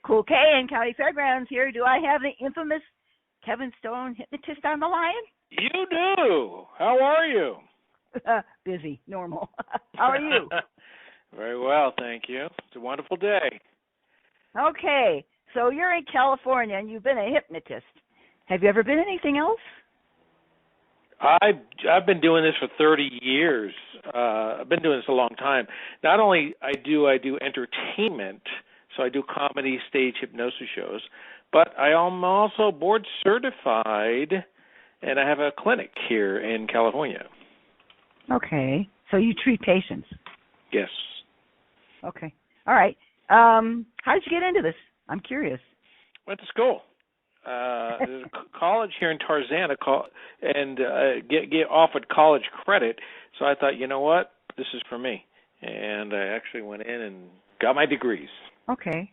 Cool K and County Fairgrounds here. Do I have the infamous Kevin Stone hypnotist on the line? You do. How are you? Busy, normal. How are you? Very well, thank you. It's a wonderful day. Okay, so you're in California and you've been a hypnotist. Have you ever been anything else? I've been doing this for 30 years. I've been doing this a long time. Not only I do entertainment, so I do comedy, stage, hypnosis shows, but I am also board certified, and I have a clinic here in California. Okay, so you treat patients? Yes. Okay, all right. How did you get into this? I'm curious. Went to school. There's a college here in Tarzana and get offered college credit. So I thought, you know what, this is for me. And I actually went in and got my degrees. Okay.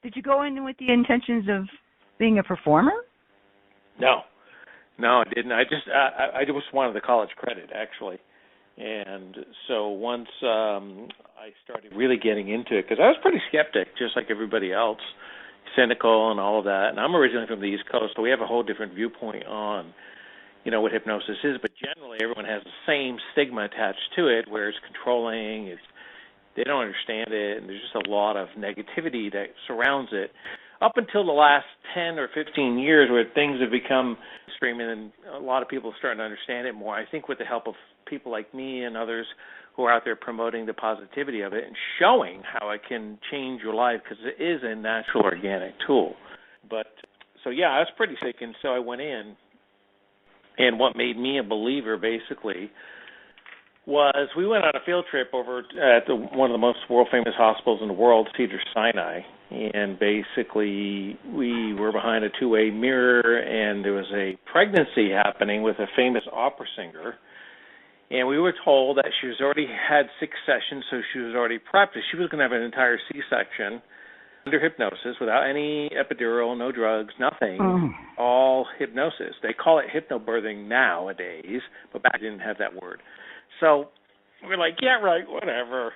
Did you go in with the intentions of being a performer? No, I didn't. I just wanted the college credit, actually. And so once I started really getting into it, because I was pretty skeptic, just like everybody else, cynical and all of that. And I'm originally from the East Coast, so we have a whole different viewpoint on, what hypnosis is. But generally, everyone has the same stigma attached to it, where it's controlling, they don't understand it, and there's just a lot of negativity that surrounds it. Up until the last 10 or 15 years, where things have become extreme, and a lot of people are starting to understand it more. I think with the help of people like me and others who are out there promoting the positivity of it and showing how it can change your life, because it is a natural organic tool. But so yeah, I was pretty sick, and so I went in, and what made me a believer basically was we went on a field trip over at one of the most world-famous hospitals in the world, Cedars-Sinai, and basically we were behind a two-way mirror, and there was a pregnancy happening with a famous opera singer. And we were told that she was already had 6 sessions, so she was already prepped. She was going to have an entire C-section under hypnosis without any epidural, no drugs, nothing, all hypnosis. They call it hypnobirthing nowadays, but back then didn't have that word. So we're like, yeah, right, whatever.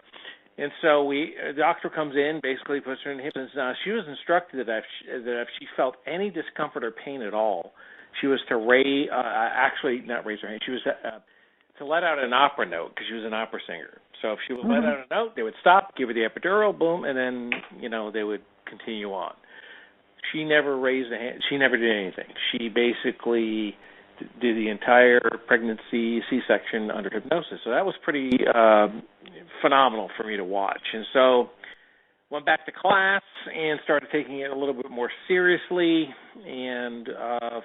And so the doctor comes in, basically puts her in hypnosis. Now, she was instructed that if she felt any discomfort or pain at all, she was to not raise her hand. She was to let out an opera note, because she was an opera singer. So if she would let out a note, they would stop, give her the epidural, boom, and then, they would continue on. She never raised a hand. She never did anything. She basically did the entire pregnancy C-section under hypnosis. So that was pretty phenomenal for me to watch. And so went back to class and started taking it a little bit more seriously. And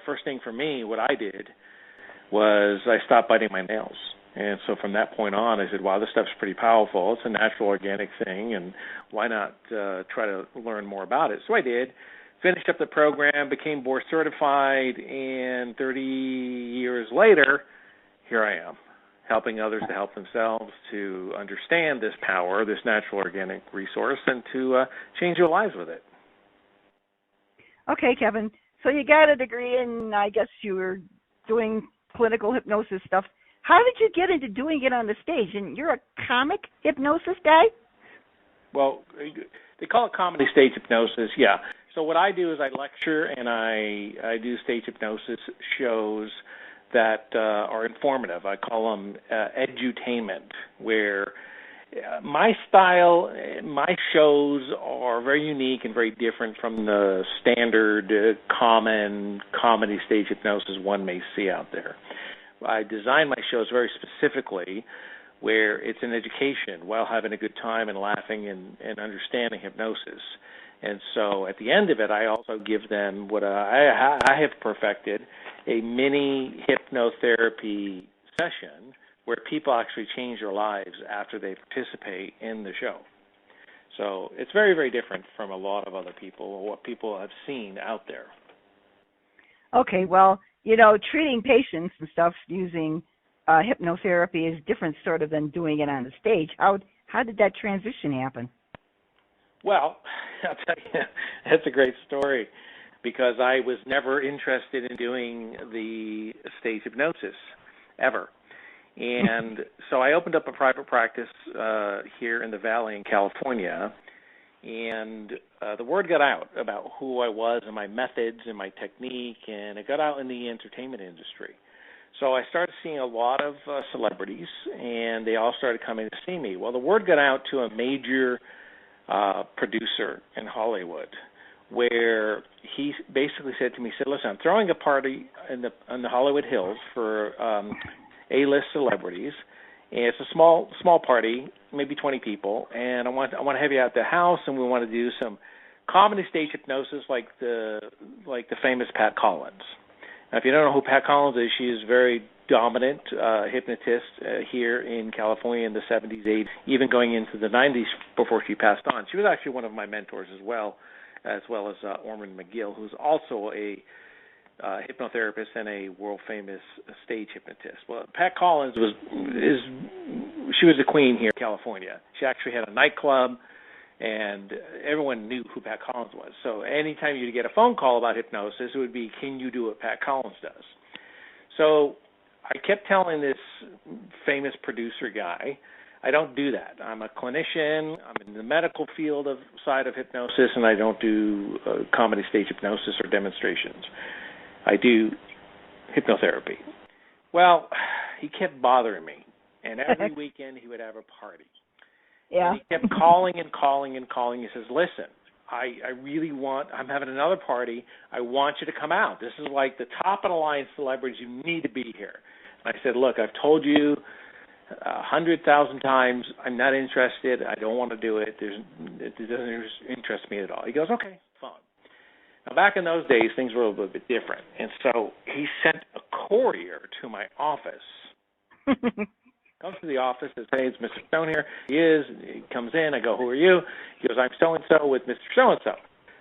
first thing for me, what I did was I stopped biting my nails. And so from that point on, I said, wow, this stuff's pretty powerful. It's a natural organic thing, and why not try to learn more about it? So I did. Finished up the program, became board certified, and 30 years later, here I am, helping others to help themselves to understand this power, this natural organic resource, and to change their lives with it. Okay, Kevin. So you got a degree, and I guess you were doing clinical hypnosis stuff. How did you get into doing it on the stage? And you're a comic hypnosis guy? Well, they call it comedy stage hypnosis, yeah. So what I do is I lecture and I do stage hypnosis shows that are informative. I call them EDUTAINMENT, where my style, my shows are very unique and very different from the standard common comedy stage hypnosis one may see out there. I design my shows very specifically where it's an education while having a good time and laughing and understanding hypnosis. And so at the end of it, I also give them what I have perfected, a mini hypnotherapy session where people actually change their lives after they participate in the show. So it's very, very different from a lot of other people or what people have seen out there. Okay, well, treating patients and stuff using hypnotherapy is different sort of than doing it on the stage. How did that transition happen? Well, I'll tell you, that's a great story because I was never interested in doing the stage hypnosis ever. And so I opened up a private practice here in the Valley in California, And the word got out about who I was and my methods and my technique, and it got out in the entertainment industry. So I started seeing a lot of celebrities, and they all started coming to see me. Well, the word got out to a major producer in Hollywood, where he basically said to me, he said, listen, I'm throwing a party in the Hollywood Hills for A-list celebrities, and it's a small party, maybe 20 people, and I want to have you at the house, and we want to do some comedy stage hypnosis like the famous Pat Collins. Now, if you don't know who Pat Collins is, she is very dominant hypnotist here in California in the 70s, 80s, even going into the 90s before she passed on. She was actually one of my mentors as well as Orman McGill, who's also a hypnotherapist and a world-famous stage hypnotist. Well, Pat Collins was the queen here in California. She actually had a nightclub, and everyone knew who Pat Collins was. So anytime you get a phone call about hypnosis, it would be, can you do what Pat Collins does? So I kept telling this famous producer guy, I don't do that. I'm a clinician. I'm in the medical field side of hypnosis, and I don't do comedy stage hypnosis or demonstrations. I do hypnotherapy. Well, he kept bothering me, and every weekend he would have a party. Yeah. And he kept calling and calling and calling. He says, listen, I'm having another party. I want you to come out. This is like the top of the line celebrities. You need to be here. And I said, look, I've told you 100,000 times I'm not interested. I don't want to do it. It doesn't interest me at all. He goes, okay, fine. Now, back in those days, things were a little bit different. And so he sent a courier to my office. Comes to the office and says, hey, it's Mr. Stone here. He is. He comes in. I go, who are you? He goes, I'm so-and-so with Mr. So-and-so.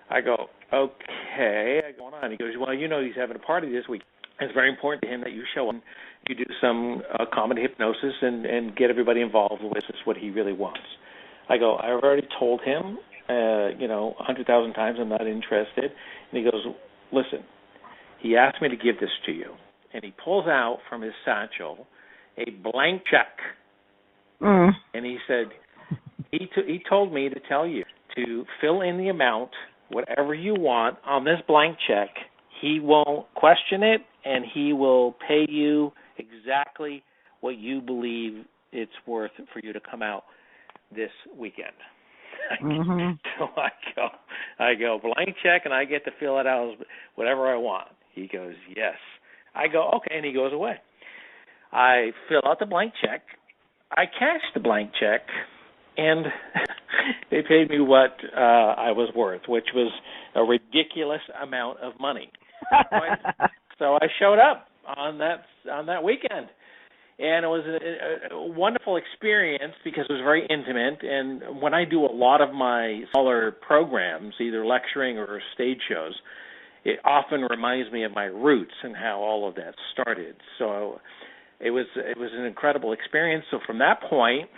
I go, okay. I go, what's going on? He goes, well, you know he's having a party this week. It's very important to him that you show him, you do some comedy hypnosis and get everybody involved with this, what he really wants. I go, I've already told him, 100,000 times I'm not interested. And he goes, listen, he asked me to give this to you. And he pulls out from his satchel a blank check. And he said, he told me to tell you to fill in the amount, whatever you want, on this blank check. He won't question it, and he will pay you exactly what you believe it's worth for you to come out this weekend. So I go, blank check, and I get to fill it out whatever I want. He goes, yes. I go, okay, and he goes away. I fill out the blank check. I cash the blank check, and they paid me what I was worth, which was a ridiculous amount of money. So I showed up on that weekend, and it was a wonderful experience because it was very intimate. And when I do a lot of my smaller programs, either lecturing or stage shows, it often reminds me of my roots and how all of that started. So it was an incredible experience. So from that point,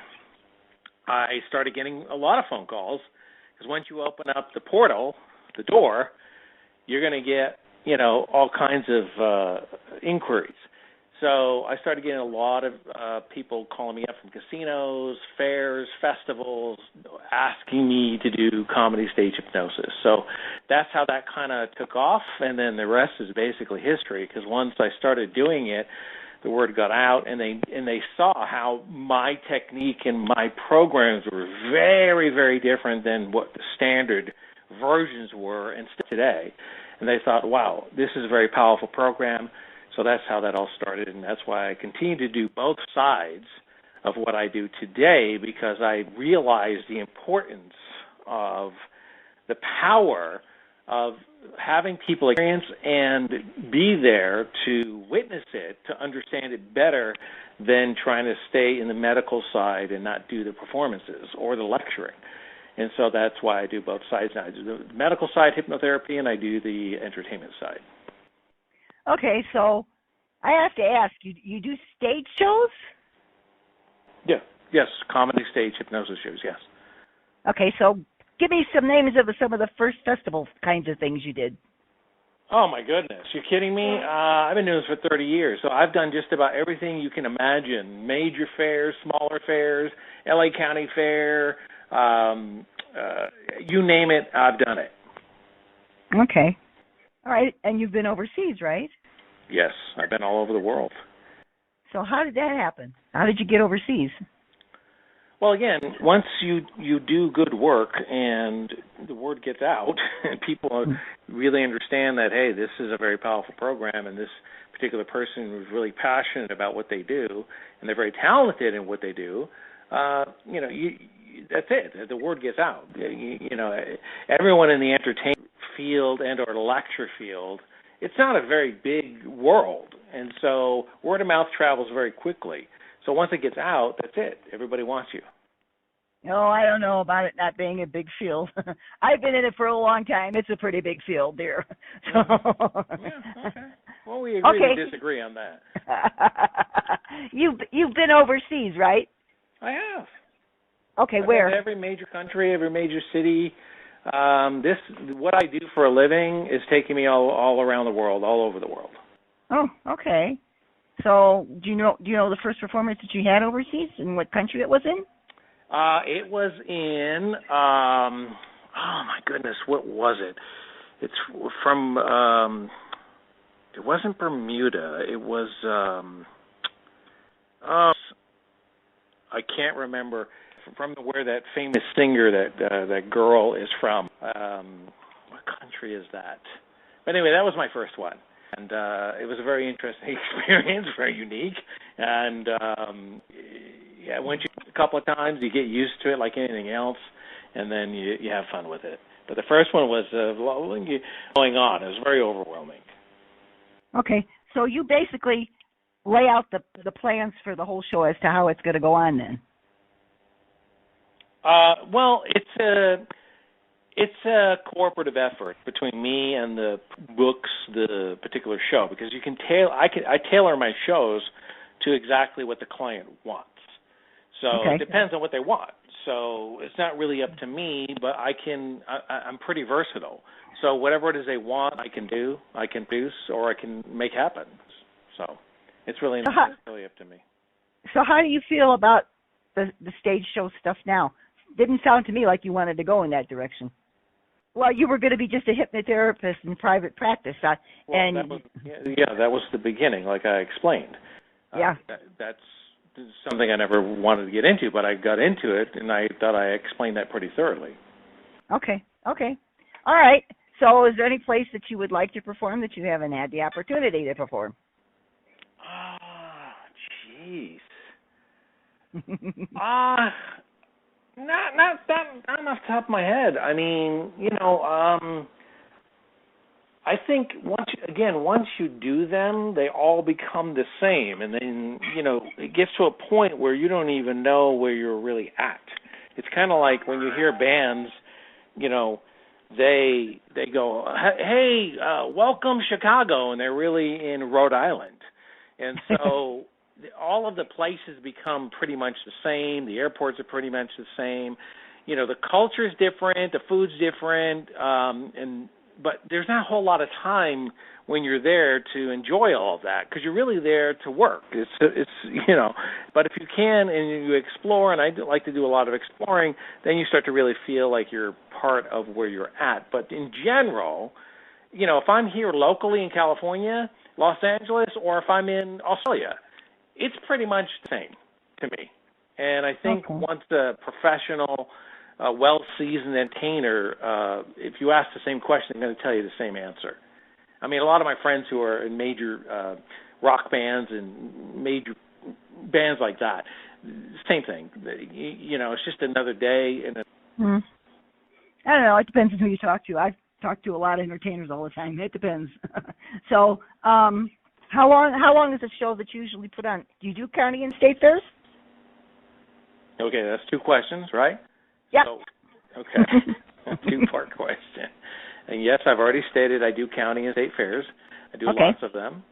I started getting a lot of phone calls, because once you open up the portal, the door, you're going to get all kinds of inquiries. So I started getting a lot of people calling me up from casinos, fairs, festivals, asking me to do comedy stage hypnosis. So that's how that kind of took off, and then the rest is basically history, because once I started doing it, the word got out, and they saw how my technique and my programs were very, very different than what the standard versions were and still today. And they thought, wow, this is a very powerful program. So that's how that all started, and that's why I continue to do both sides of what I do today, because I realize the importance of the power of having people experience and be there to witness it, to understand it better than trying to stay in the medical side and not do the performances or the lecturing. And so that's why I do both sides now. I do the medical side, hypnotherapy, and I do the entertainment side. Okay, so I have to ask, you do stage shows? Yeah, yes, comedy stage hypnosis shows, yes. Okay, so give me some names of some of the first festival kinds of things you did. Oh, my goodness. You're kidding me? I've been doing this for 30 years, so I've done just about everything you can imagine. Major fairs, smaller fairs, LA County Fair, you name it, I've done it. Okay. All right. And you've been overseas, right? Yes, I've been all over the world. So how did that happen? How did you get overseas? Well, again, once you do good work and the word gets out and people really understand that, hey, this is a very powerful program and this particular person was really passionate about what they do and they're very talented in what they do, that's it. The word gets out. Everyone in the entertainment field and or the lecture field, it's not a very big world. And so word of mouth travels very quickly. So once it gets out, that's it. Everybody wants you. No, I don't know about it not being a big field. I've been in it for a long time. It's a pretty big field there. So. Yeah, okay. Well, we agree to disagree on that. You've been overseas, right? I have. Okay, where? Every major country, every major city. What I do for a living is taking me all around the world, all over the world. Oh, okay. So, do you know the first performance that you had overseas and what country it was in? It was in oh my goodness, what was it? It's from it wasn't Bermuda. It was I can't remember from where that famous singer that girl is from. What country is that? But anyway, that was my first one. And it was a very interesting experience, very unique. And once a couple of times, you get used to it like anything else, and then you have fun with it. But the first one was going on. It was very overwhelming. Okay, so you basically lay out the plans for the whole show as to how it's going to go on then. Well, it's a cooperative effort between me and the books, the particular show, because you can I tailor my shows to exactly what the client wants. So It depends on what they want. So it's not really up to me, but I'm pretty versatile. So whatever it is they want, I can do, I can produce, or I can make happen. So it's really up to me. So how do you feel about the stage show stuff now? Didn't sound to me like you wanted to go in that direction. Well, you were going to be just a hypnotherapist in private practice. That was the beginning, like I explained. Yeah. That's something I never wanted to get into, but I got into it, and I thought I explained that pretty thoroughly. Okay. All right. So is there any place that you would like to perform that you haven't had the opportunity to perform? Jeez. Not off the top of my head. I mean, I think once you do them, they all become the same, and then it gets to a point where you don't even know where you're really at. It's kind of like when you hear bands, they go, hey, welcome Chicago, and they're really in Rhode Island, and so all of the places become pretty much the same. The airports are pretty much the same. The culture's different, the food's different, but there's not a whole lot of time when you're there to enjoy all of that because you're really there to work. It's but if you can and you explore, and I like to do a lot of exploring, then you start to really feel like you're part of where you're at. But in general, if I'm here locally in California, Los Angeles, or if I'm in Australia, it's pretty much the same to me. And I think once a professional, well-seasoned entertainer, if you ask the same question, they're going to tell you the same answer. I mean, a lot of my friends who are in major rock bands and major bands like that, same thing. It's just another day. I don't know. It depends on who you talk to. I've talked to a lot of entertainers all the time. It depends. So, how long is a show that you usually put on? Do you do county and state fairs? Okay, that's two questions, right? Yeah. So, okay, two-part question. And yes, I've already stated I do county and state fairs. I do lots of them.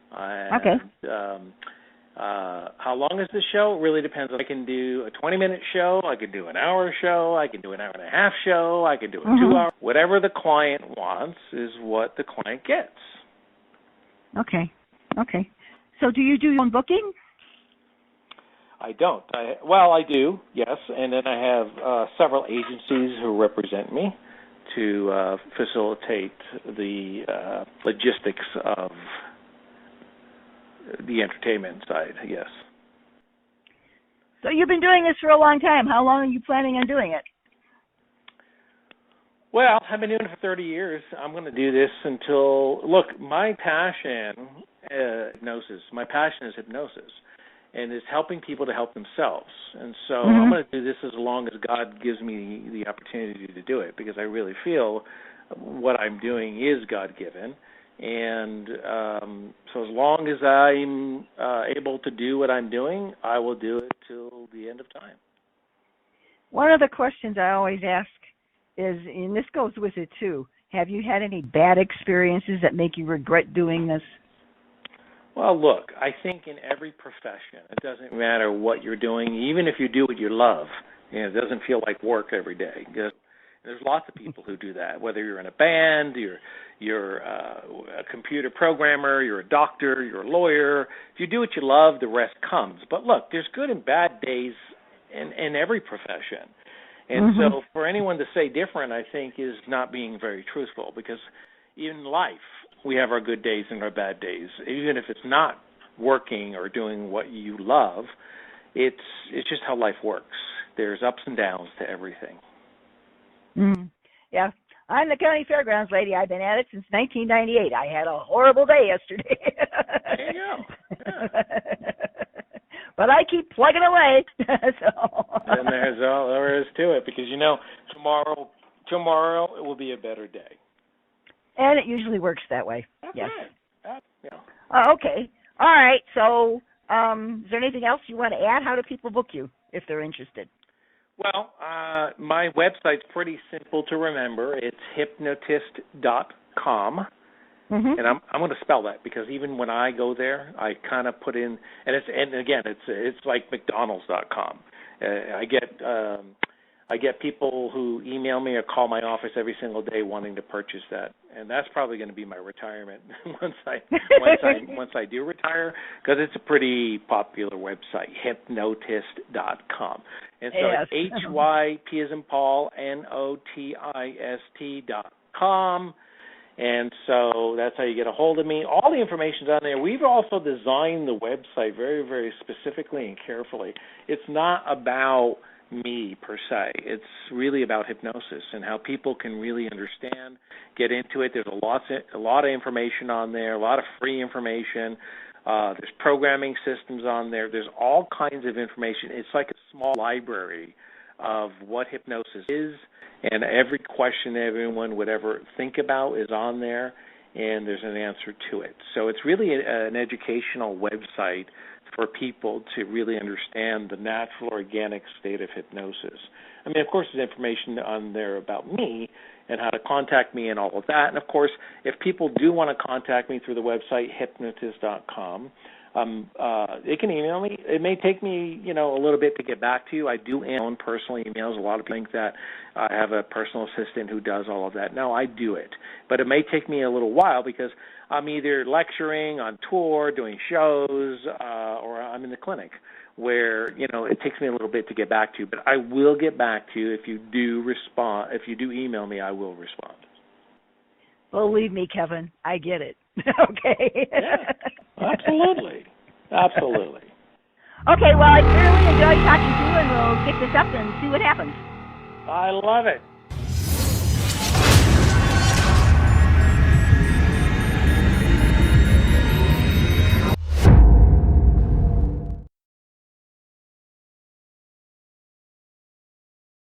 How long is the show? It really depends. I can do a 20-minute show. I can do an hour show. I can do an hour-and-a-half show. I can do a 2-hour. Whatever the client wants is what the client gets. Okay. So do you do your own booking? I don't. I do, yes, and then I have several agencies who represent me to facilitate the logistics of the entertainment side, yes. So you've been doing this for a long time. How long are you planning on doing it? Well, I've been doing it for 30 years. I'm going to do this until, look, my passion my passion is hypnosis, and it's helping people to help themselves. And so I'm going to do this as long as God gives me the opportunity to do it, because I really feel what I'm doing is God-given. And so as long as I'm able to do what I'm doing, I will do it till the end of time. One of the questions I always ask is, and this goes with it too, have you had any bad experiences that make you regret doing this? Well, look, I think in every profession, it doesn't matter what you're doing, even if you do what you love, it doesn't feel like work every day. There's lots of people who do that, whether you're in a band, you're a computer programmer, you're a doctor, you're a lawyer. If you do what you love, the rest comes. But look, there's good and bad days in every profession. And so for anyone to say different, I think, is not being very truthful, because in life, we have our good days and our bad days. Even if it's not working or doing what you love, it's just how life works. There's ups and downs to everything. Yeah. I'm the county fairgrounds lady. I've been at it since 1998. I had a horrible day yesterday. There you go. Yeah. But I keep plugging away. So. And there's all there is to it, because tomorrow it will be a better day. And it usually works that way. That's yes. Right. Yeah. Okay. All right. So is there anything else you want to add? How do people book you if they're interested? Well, my website's pretty simple to remember. It's hypnotist.com. And I'm going to spell that, because even when I go there, I kind of put in, and again, it's like McDonald's.com. I get people who email me or call my office every single day wanting to purchase that, and that's probably going to be my retirement once I do retire, because it's a pretty popular website, hypnotist.com. And so it's HYP as in Paul, NOTIST.com. And so that's how you get a hold of me. All the information's on there. We've also designed the website very, very specifically and carefully. It's not about me per se. It's really about hypnosis and how people can really understand, get into it. There's a lot of information on there, a lot of free information. There's programming systems on there. There's all kinds of information. It's like a small library of what hypnosis is, and every question everyone would ever think about is on there, and there's an answer to it. So it's really an educational website for people to really understand the natural, organic state of hypnosis. I mean, of course, there's information on there about me and how to contact me and all of that. And, of course, if people do want to contact me through the website, hypnotist.com, they can email me. It may take me, a little bit to get back to you. I do own personal emails. A lot of people think that I have a personal assistant who does all of that. No, I do it. But it may take me a little while, because I'm either lecturing, on tour, doing shows, or I'm in the clinic, where, it takes me a little bit to get back to you. But I will get back to you if you do respond. If you do email me, I will respond. Believe me, Kevin, I get it. Okay. Yeah, absolutely. Absolutely. Okay, well, I thoroughly enjoyed talking to you, and we'll get this up and see what happens. I love it.